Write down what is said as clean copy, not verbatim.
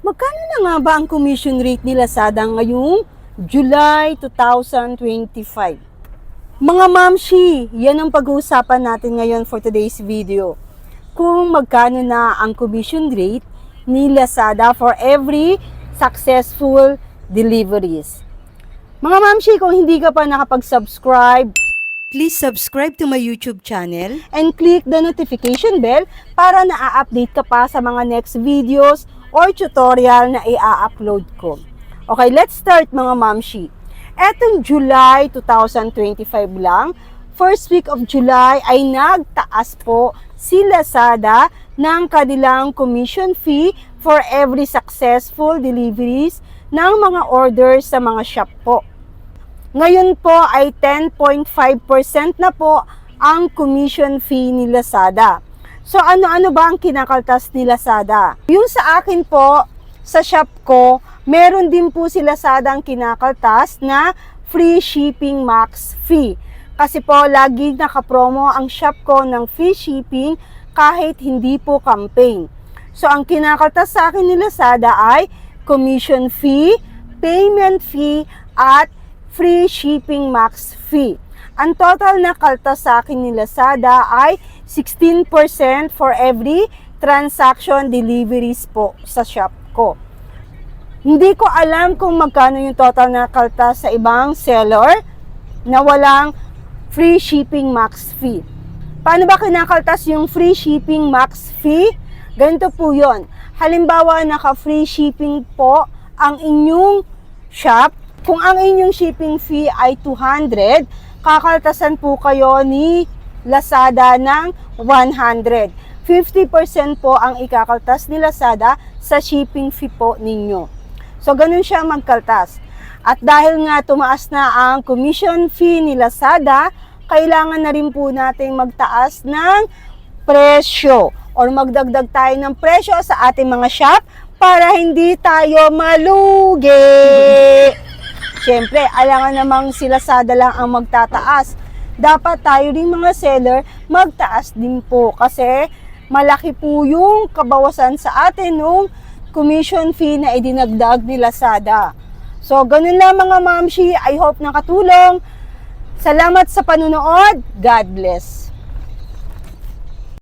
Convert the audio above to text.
Magkano na nga ba ang commission rate ni Lazada ngayong July 2025? Mga mamshi, yan ang pag-uusapan natin ngayon for today's video. Kung magkano na ang commission rate ni Lazada for every successful deliveries. Mga mamshi, kung hindi ka pa nakapag-subscribe, please subscribe to my YouTube channel and click the notification bell para na-update ka pa sa mga next videos or tutorial na i-upload ko. Okay, let's start mga mamshi. Etong July 2025 lang, first week of July ay nagtaas po si Lazada ng kanilang commission fee for every successful deliveries ng mga orders sa mga shop po. Ngayon po ay 10.5% na po ang commission fee ni Lazada. So ano-ano ba ang kinakaltas ni Lazada? Yung sa akin po, sa shop ko, meron din po si Lazada ang kinakaltas na free shipping max fee. Kasi po lagi nakapromo ang shop ko ng free shipping kahit hindi po campaign. So ang kinakaltas sa akin ni Lazada ay commission fee, payment fee, at free shipping max fee. Ang total na kaltas sa akin ni Lazada ay 16% for every transaction deliveries po sa shop ko. Hindi ko alam kung magkano yung total na kaltas sa ibang seller na walang free shipping max fee. Paano ba kinakaltas yung free shipping max fee? Ganito po yun. Halimbawa, naka-free shipping po ang inyong shop. Kung ang inyong shipping fee ay 200, kakaltasan po kayo ni Lazada ng 100. 50% po ang ikakaltas ni Lazada sa shipping fee po ninyo. So, ganun siya magkaltas. At dahil nga tumaas na ang commission fee ni Lazada, kailangan na rin po natin magtaas ng presyo or magdagdag tayo ng presyo sa ating mga shop para hindi tayo malugi. Siyempre, alangan namang si Lazada lang ang magtataas. Dapat tayo rin mga seller magtaas din po kasi malaki po yung kabawasan sa atin nung commission fee na idinagdag ni Lazada. So, ganun lang mga mamshi. I hope nakatulong. Salamat sa panunood. God bless.